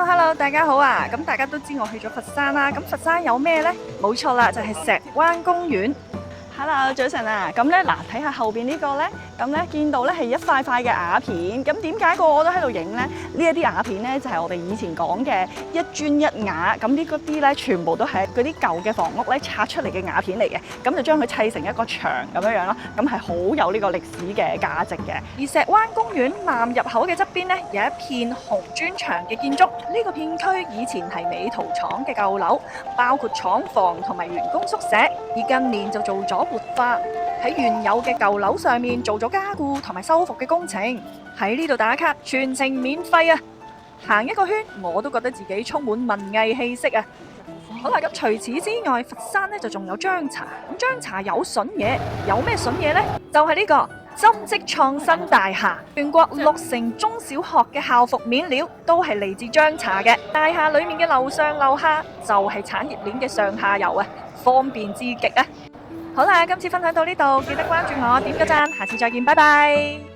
Hello，大家好啊！咁大家都知我去咗佛山啦，咁佛山有咩呢？冇錯啦，就係石灣公園。Hello，早晨啊！咁咧嗱，睇下後邊呢個咧，咁咧見到咧係一塊塊嘅瓦片，咁點解個個都喺度影咧？呢一啲瓦片咧就係我哋以前講嘅一磚一瓦，咁呢嗰啲咧全部都係嗰啲舊嘅房屋咧拆出嚟嘅瓦片嚟嘅，咁就將佢砌成一個牆咁樣樣咯，咁係好有呢個歷史嘅價值嘅。而石灣公園南入口嘅側邊咧有一片紅磚牆嘅建築，呢個片區以前係美圖廠嘅舊樓，包括廠房同埋員工宿舍，而近年就做咗活化，喺原有嘅舊樓上面做咗加固同埋修復嘅工程。喺呢度打卡全程免費啊！行一個圈我都覺得自己充滿文藝氣息啊！好啦，咁除此之外，佛山呢就仲有張茶。咁張茶有筍嘢，有咩筍嘢呢？就係呢個針織創新大廈，全國6成中小學嘅校服面料都係嚟自張茶嘅。大廈裏面嘅樓上樓下就係產業鏈嘅上下游啊，方便之極啊！好啦，今次分享到呢度，記得關注我，點個讚，下次再見，拜拜。